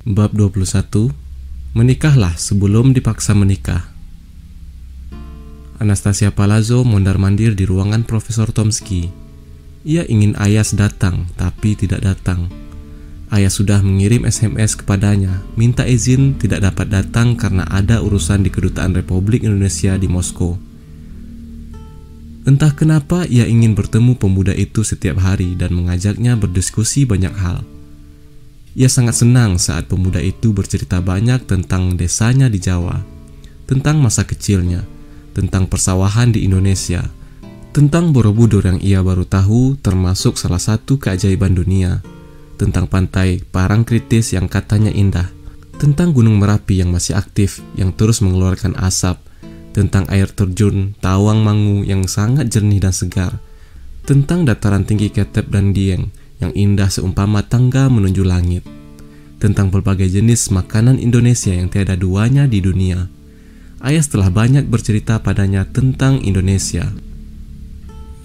Bab 21. Menikahlah sebelum dipaksa menikah. Anastasia Palazzo mondar-mandir di ruangan Profesor Tomsky. Ia ingin Ayas datang, tapi tidak datang. Ayas sudah mengirim SMS kepadanya, minta izin tidak dapat datang karena ada urusan di Kedutaan Republik Indonesia di Moskow. Entah kenapa ia ingin bertemu pemuda itu setiap hari dan mengajaknya berdiskusi banyak hal. Ia sangat senang saat pemuda itu bercerita banyak tentang desanya di Jawa, tentang masa kecilnya, tentang persawahan di Indonesia, tentang Borobudur yang ia baru tahu termasuk salah satu keajaiban dunia, tentang pantai Parangtritis yang katanya indah, tentang Gunung Merapi yang masih aktif yang terus mengeluarkan asap, tentang air terjun Tawangmangu yang sangat jernih dan segar, tentang dataran tinggi Ketep dan Dieng yang indah seumpama tangga menuju langit, tentang berbagai jenis makanan Indonesia yang tiada duanya di dunia. Ayas telah banyak bercerita padanya tentang Indonesia.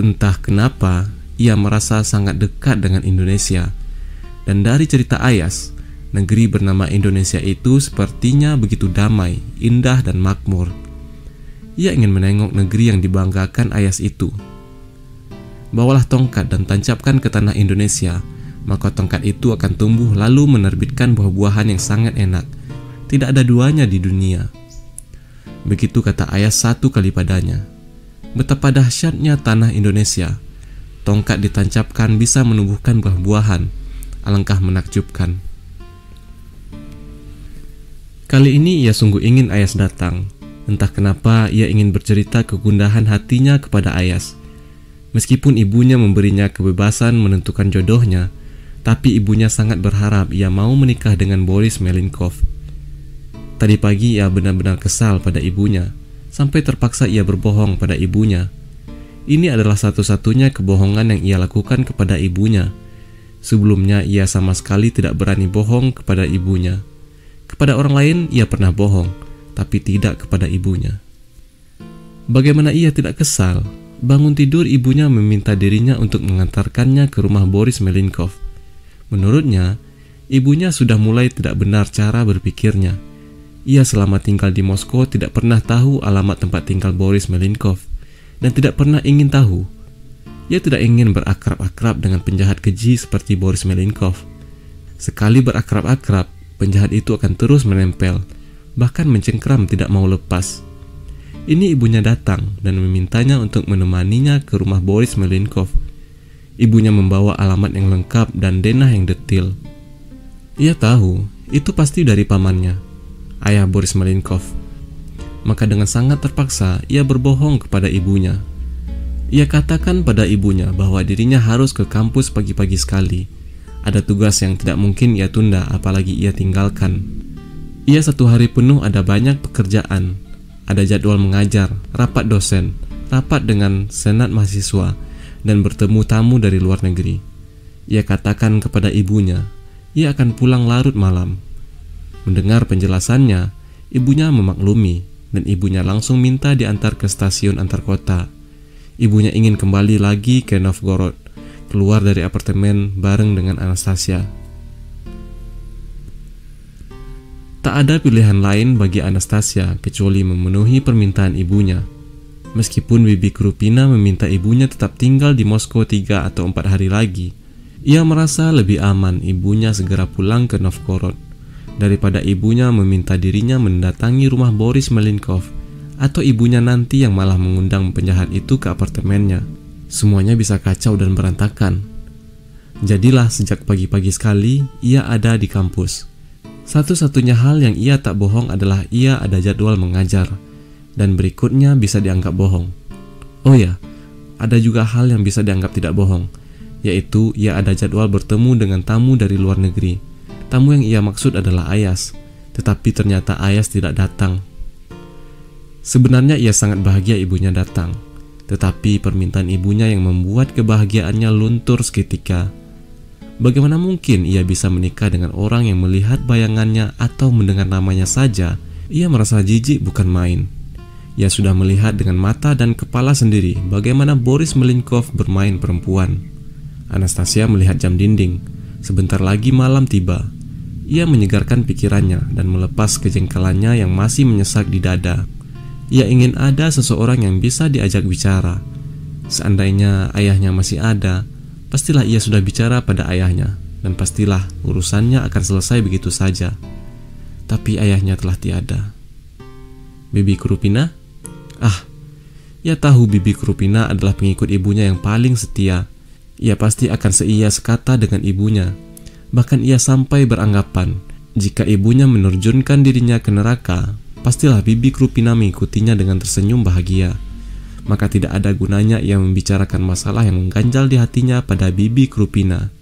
Entah kenapa, ia merasa sangat dekat dengan Indonesia. Dan dari cerita Ayas, negeri bernama Indonesia itu sepertinya begitu damai, indah dan makmur. Ia ingin menengok negeri yang dibanggakan Ayas itu. Bawalah tongkat dan tancapkan ke tanah Indonesia, maka tongkat itu akan tumbuh lalu menerbitkan buah-buahan yang sangat enak. Tidak ada duanya di dunia. Begitu kata Ayas satu kali padanya. Betapa dahsyatnya tanah Indonesia. Tongkat ditancapkan bisa menumbuhkan buah-buahan. Alangkah menakjubkan. Kali ini ia sungguh ingin Ayas datang. Entah kenapa ia ingin bercerita kegundahan hatinya kepada Ayas. Meskipun ibunya memberinya kebebasan menentukan jodohnya, tapi ibunya sangat berharap ia mau menikah dengan Boris Melinkov. Tadi pagi ia benar-benar kesal pada ibunya, sampai terpaksa ia berbohong pada ibunya. Ini adalah satu-satunya kebohongan yang ia lakukan kepada ibunya. Sebelumnya ia sama sekali tidak berani bohong kepada ibunya. Kepada orang lain ia pernah bohong, tapi tidak kepada ibunya. Bagaimana ia tidak kesal? Bangun tidur ibunya meminta dirinya untuk mengantarkannya ke rumah Boris Melinkov. Menurutnya, ibunya sudah mulai tidak benar cara berpikirnya. Ia selama tinggal di Moskow tidak pernah tahu alamat tempat tinggal Boris Melinkov dan tidak pernah ingin tahu. Ia tidak ingin berakrab-akrab dengan penjahat keji seperti Boris Melinkov. Sekali berakrab-akrab, penjahat itu akan terus menempel, bahkan mencengkram tidak mau lepas. Ini ibunya datang dan memintanya untuk menemaninya ke rumah Boris Melinkov. Ibunya membawa alamat yang lengkap dan denah yang detil. Ia tahu itu pasti dari pamannya, ayah Boris Melinkov. Maka dengan sangat terpaksa ia berbohong kepada ibunya. Ia katakan pada ibunya bahwa dirinya harus ke kampus pagi-pagi sekali. Ada tugas yang tidak mungkin ia tunda apalagi ia tinggalkan. Ia 1 hari penuh ada banyak pekerjaan. Ada jadwal mengajar, rapat dosen, rapat dengan senat mahasiswa, dan bertemu tamu dari luar negeri. Ia katakan kepada ibunya, ia akan pulang larut malam. Mendengar penjelasannya, ibunya memaklumi, dan ibunya langsung minta diantar ke stasiun antar kota. Ibunya ingin kembali lagi ke Novgorod, keluar dari apartemen bareng dengan Anastasia. Tak ada pilihan lain bagi Anastasia kecuali memenuhi permintaan ibunya. Meskipun Bibi Krupina meminta ibunya tetap tinggal di Moskow 3 atau 4 hari lagi, ia merasa lebih aman ibunya segera pulang ke Novgorod daripada ibunya meminta dirinya mendatangi rumah Boris Melinkov atau ibunya nanti yang malah mengundang penjahat itu ke apartemennya. Semuanya bisa kacau dan berantakan. Jadilah sejak pagi-pagi sekali ia ada di kampus. Satu-satunya hal yang ia tak bohong adalah ia ada jadwal mengajar, dan berikutnya bisa dianggap bohong. Oh ya, ada juga hal yang bisa dianggap tidak bohong, yaitu ia ada jadwal bertemu dengan tamu dari luar negeri. Tamu yang ia maksud adalah Ayas, tetapi ternyata Ayas tidak datang. Sebenarnya ia sangat bahagia ibunya datang, tetapi permintaan ibunya yang membuat kebahagiaannya luntur seketika. Bagaimana mungkin ia bisa menikah dengan orang yang melihat bayangannya atau mendengar namanya saja? Ia merasa jijik bukan main. Ia sudah melihat dengan mata dan kepala sendiri bagaimana Boris Melinkov bermain perempuan. Anastasia melihat jam dinding. Sebentar lagi malam tiba. ia menyegarkan pikirannya dan melepas kejengkelannya yang masih menyesak di dada. Ia ingin ada seseorang yang bisa diajak bicara. Seandainya ayahnya masih ada, pastilah ia sudah bicara pada ayahnya, dan pastilah urusannya akan selesai begitu saja. Tapi ayahnya telah tiada. Bibi Krupina? Ia tahu Bibi Krupina adalah pengikut ibunya yang paling setia. Ia pasti akan seia sekata dengan ibunya. Bahkan ia sampai beranggapan, jika ibunya menerjunkan dirinya ke neraka, pastilah Bibi Krupina mengikutinya dengan tersenyum bahagia. Maka tidak ada gunanya ia membicarakan masalah yang mengganjal di hatinya pada Bibi Krupina.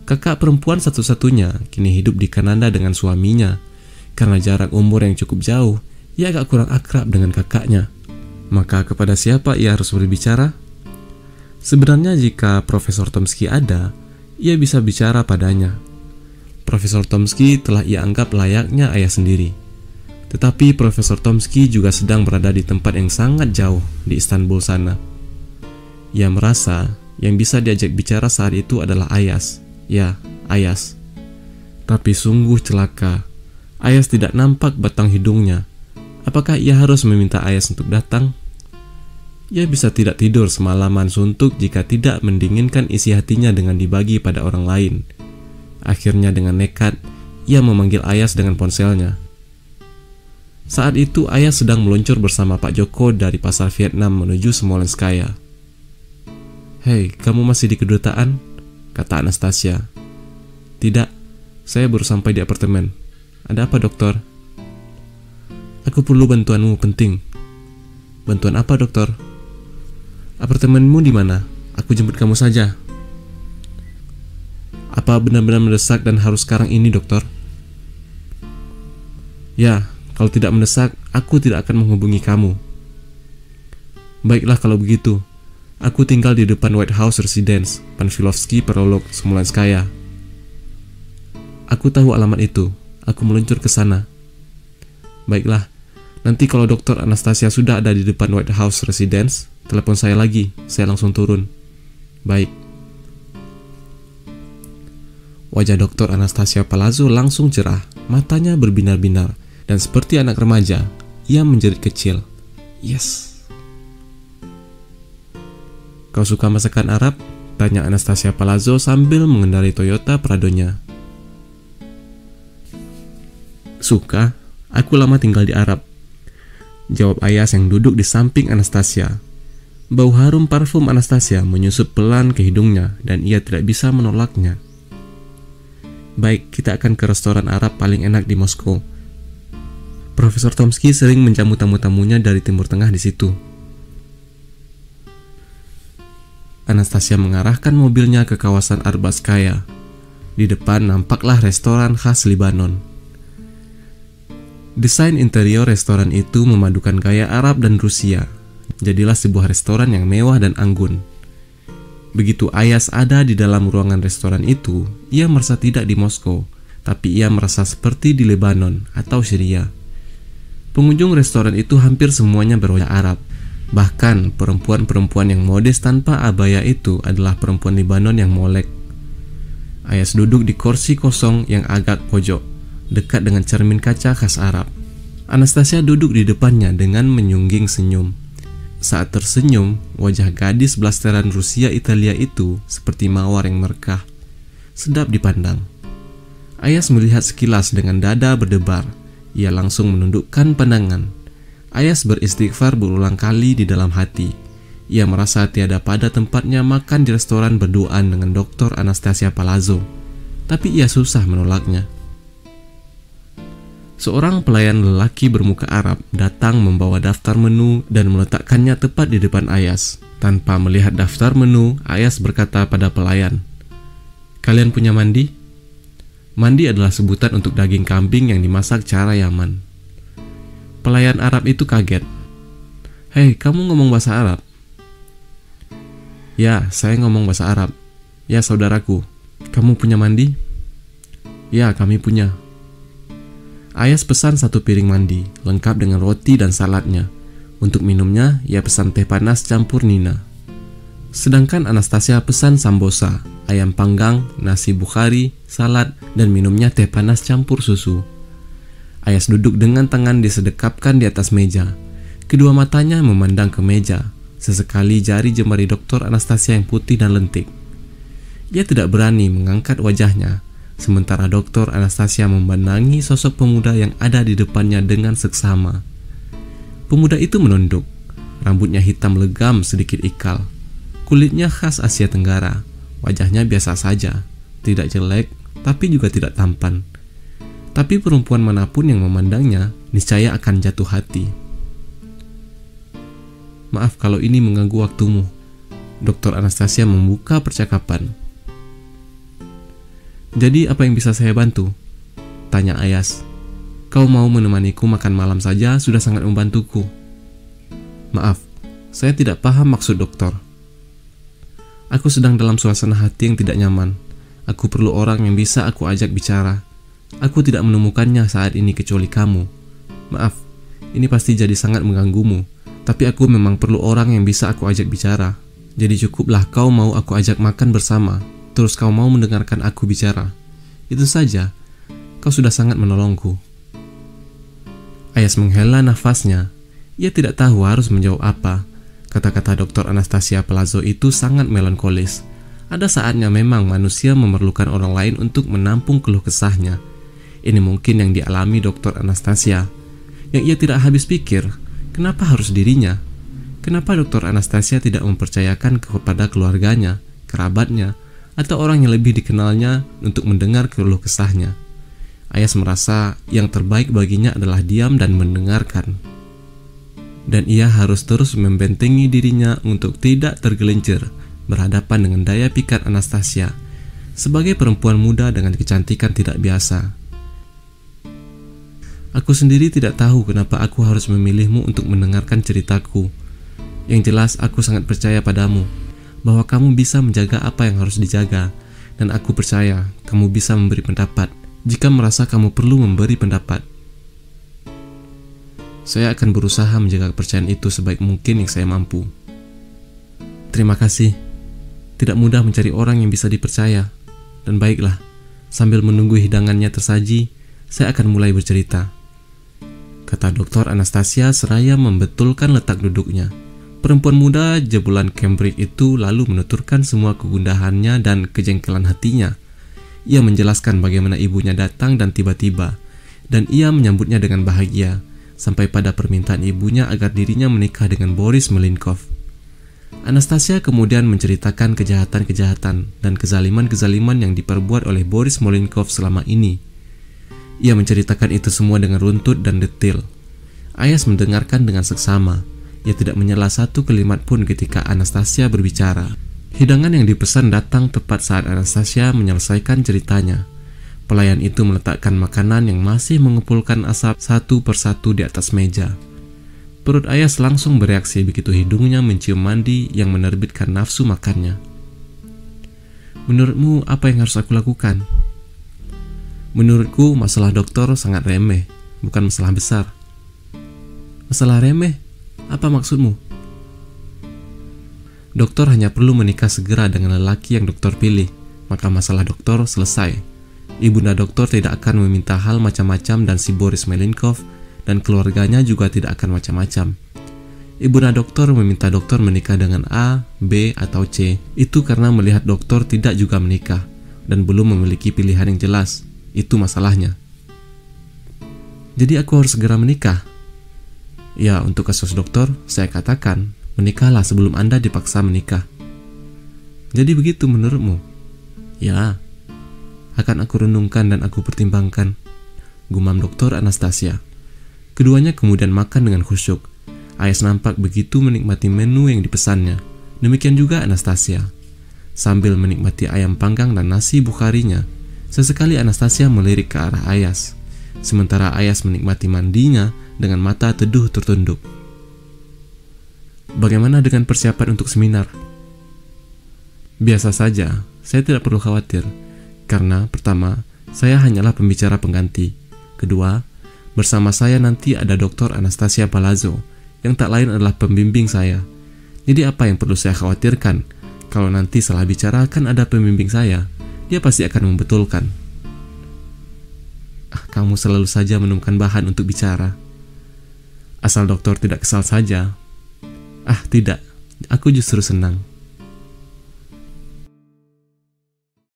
Kakak perempuan satu-satunya kini hidup di Kanada dengan suaminya. Karena jarak umur yang cukup jauh, ia agak kurang akrab dengan kakaknya. Maka kepada siapa ia harus berbicara? Sebenarnya jika Profesor Tomsky ada, ia bisa bicara padanya. Profesor Tomsky telah ia anggap layaknya ayah sendiri. Tetapi Profesor Tomsky juga sedang berada di tempat yang sangat jauh di Istanbul sana. Ia merasa yang bisa diajak bicara saat itu adalah Ayas. Ya, Ayas. Tapi sungguh celaka. Ayas tidak nampak batang hidungnya. Apakah ia harus meminta Ayas untuk datang? Ia bisa tidak tidur semalaman suntuk jika tidak mendinginkan isi hatinya dengan dibagi pada orang lain. Akhirnya dengan nekat, ia memanggil Ayas dengan ponselnya. Saat itu Ayas sedang meluncur bersama Pak Joko dari pasar Vietnam menuju Smolenskaya. "Hei, kamu masih di kedutaan?" kata Anastasia. "Tidak, saya baru sampai di apartemen." "Ada apa, dokter?" "Aku perlu bantuanmu, penting." "Bantuan apa, dokter?" "Apartemenmu di mana? Aku jemput kamu saja." "Apa benar-benar mendesak dan harus sekarang ini, dokter?" "Ya, kalau tidak mendesak, aku tidak akan menghubungi kamu." "Baiklah kalau begitu. Aku tinggal di depan White House Residence, Panfilovsky Perolog, Smolenskaya." "Aku tahu alamat itu. Aku meluncur ke sana." "Baiklah. Nanti kalau Dr. Anastasia sudah ada di depan White House Residence, telepon saya lagi. Saya langsung turun." "Baik." Wajah Dr. Anastasia Palazzo langsung cerah. Matanya berbinar-binar. Dan seperti anak remaja, ia menjerit kecil. "Yes." "Kau suka masakan Arab?" tanya Anastasia Palazzo sambil mengendarai Toyota Pradonya. "Suka, aku lama tinggal di Arab," jawab Ayas yang duduk di samping Anastasia. Bau harum parfum Anastasia menyusup pelan ke hidungnya dan ia tidak bisa menolaknya. "Baik, kita akan ke restoran Arab paling enak di Moskow. Profesor Tomsky sering menjamu tamu-tamunya dari Timur Tengah di situ." Anastasia mengarahkan mobilnya ke kawasan Arbatskaya. Di depan nampaklah restoran khas Libanon. Desain interior restoran itu memadukan gaya Arab dan Rusia. Jadilah sebuah restoran yang mewah dan anggun. Begitu Ayas ada di dalam ruangan restoran itu, ia merasa tidak di Moskow, tapi ia merasa seperti di Lebanon atau Syria. Pengunjung restoran itu hampir semuanya berwajah Arab. Bahkan perempuan-perempuan yang modest tanpa abaya itu adalah perempuan Libanon yang molek. Ayas duduk di kursi kosong yang agak pojok, dekat dengan cermin kaca khas Arab. Anastasia duduk di depannya dengan menyungging senyum. Saat tersenyum, wajah gadis blasteran Rusia Italia itu seperti mawar yang merekah. Sedap dipandang. Ayas melihat sekilas dengan dada berdebar. Ia langsung menundukkan pandangan. Ayas beristighfar berulang kali di dalam hati. Ia merasa tiada pada tempatnya makan di restoran berduaan dengan Dr. Anastasia Palazzo. Tapi ia susah menolaknya. Seorang pelayan lelaki bermuka Arab datang membawa daftar menu dan meletakkannya tepat di depan Ayas. Tanpa melihat daftar menu, Ayas berkata pada pelayan, "Kalian punya mandi?" Mandi adalah sebutan untuk daging kambing yang dimasak cara Yaman. Pelayan Arab itu kaget. "Hei, kamu ngomong bahasa Arab?" "Ya, saya ngomong bahasa Arab." "Ya, saudaraku, kamu punya mandi?" "Ya, kami punya." Ayas pesan 1 piring mandi, lengkap dengan roti dan saladnya. Untuk minumnya, ia pesan teh panas campur Nina. Sedangkan Anastasia pesan sambosa. ayam panggang, nasi bukhari, salad, dan minumnya teh panas campur susu. Ayas duduk dengan tangan disedekapkan di atas meja. Kedua matanya memandang ke meja. Sesekali jari jemari Dr. Anastasia yang putih dan lentik. Ia tidak berani mengangkat wajahnya, sementara Dr. Anastasia memandangi sosok pemuda yang ada di depannya dengan seksama. Pemuda itu menunduk. Rambutnya hitam legam sedikit ikal. Kulitnya khas Asia Tenggara. Wajahnya biasa saja, tidak jelek, tapi juga tidak tampan. Tapi perempuan manapun yang memandangnya, niscaya akan jatuh hati. Maaf kalau ini mengganggu waktumu. Dr. Anastasia membuka percakapan. Jadi apa yang bisa saya bantu? Tanya Ayas. Kau mau menemaniku makan malam saja sudah sangat membantuku. Maaf, saya tidak paham maksud dokter. Aku sedang dalam suasana hati yang tidak nyaman. Aku perlu orang yang bisa aku ajak bicara. Aku tidak menemukannya saat ini kecuali kamu. Maaf, ini pasti jadi sangat mengganggumu. Tapi aku memang perlu orang yang bisa aku ajak bicara. Jadi cukuplah kau mau aku ajak makan bersama, terus kau mau mendengarkan aku bicara. Itu saja, kau sudah sangat menolongku. Ayas menghela nafasnya. Ia tidak tahu harus menjawab apa. Kata-kata Dr. Anastasia Palazzo itu sangat melankolis. Ada saatnya memang manusia memerlukan orang lain untuk menampung keluh kesahnya. Ini mungkin yang dialami Dr. Anastasia. Yang ia tidak habis pikir, kenapa harus dirinya? Kenapa Dr. Anastasia tidak mempercayakan kepada keluarganya, kerabatnya, atau orang yang lebih dikenalnya untuk mendengar keluh kesahnya? Ayas merasa yang terbaik baginya adalah diam dan mendengarkan. Dan ia harus terus membentengi dirinya untuk tidak tergelincir berhadapan dengan daya pikat Anastasia sebagai perempuan muda dengan kecantikan tidak biasa. Aku sendiri tidak tahu kenapa aku harus memilihmu untuk mendengarkan ceritaku. Yang jelas aku sangat percaya padamu, bahwa kamu bisa menjaga apa yang harus dijaga, dan aku percaya kamu bisa memberi pendapat jika merasa kamu perlu memberi pendapat. Saya akan berusaha menjaga kepercayaan itu sebaik mungkin yang saya mampu. Terima kasih. Tidak mudah mencari orang yang bisa dipercaya. Dan baiklah, sambil menunggu hidangannya tersaji, saya akan mulai bercerita. Kata Dr. Anastasia seraya membetulkan letak duduknya. Perempuan muda jebolan Cambridge itu lalu menuturkan semua kegundahannya dan kejengkelan hatinya. Ia menjelaskan bagaimana ibunya datang dan tiba-tiba, dan ia menyambutnya dengan bahagia, sampai pada permintaan ibunya agar dirinya menikah dengan Boris Malinkov. Anastasia kemudian menceritakan kejahatan-kejahatan dan kezaliman-kezaliman yang diperbuat oleh Boris Malinkov selama ini. Ia menceritakan itu semua dengan runtut dan detail. Ayas mendengarkan dengan seksama. Ia tidak menyela satu kalimat pun ketika Anastasia berbicara. Hidangan yang dipesan datang tepat saat Anastasia menyelesaikan ceritanya. Pelayan itu meletakkan makanan yang masih mengepulkan asap satu persatu di atas meja. Perut Ayas langsung bereaksi begitu hidungnya mencium mandi yang menerbitkan nafsu makannya. Menurutmu apa yang harus aku lakukan? Menurutku masalah dokter sangat remeh, bukan masalah besar. Masalah remeh? Apa maksudmu? Dokter hanya perlu menikah segera dengan lelaki yang dokter pilih, maka masalah dokter selesai. Ibunda dokter tidak akan meminta hal macam-macam dan si Boris Malinkov dan keluarganya juga tidak akan macam-macam. Ibunda dokter meminta dokter menikah dengan A, B, atau C. Itu karena melihat dokter tidak juga menikah dan belum memiliki pilihan yang jelas. Itu masalahnya. Jadi aku harus segera menikah? Ya, untuk kasus dokter, saya katakan, menikahlah sebelum Anda dipaksa menikah. Jadi begitu menurutmu? Ya, akan aku renungkan dan aku pertimbangkan, gumam Dr. Anastasia. Keduanya kemudian makan dengan khusyuk. Ayas nampak begitu menikmati menu yang dipesannya. Demikian juga Anastasia. Sambil menikmati ayam panggang dan nasi bukharinya, sesekali Anastasia melirik ke arah Ayas, sementara Ayas menikmati mandinya dengan mata teduh tertunduk. Bagaimana dengan persiapan untuk seminar? Biasa saja, saya tidak perlu khawatir. Karena pertama, saya hanyalah pembicara pengganti. Kedua, bersama saya nanti ada Dr. Anastasia Palazzo, yang tak lain adalah pembimbing saya. Jadi apa yang perlu saya khawatirkan? Kalau nanti salah bicara kan ada pembimbing saya, dia pasti akan membetulkan. Kamu selalu saja menemukan bahan untuk bicara. Asal dokter tidak kesal saja. Tidak, aku justru senang.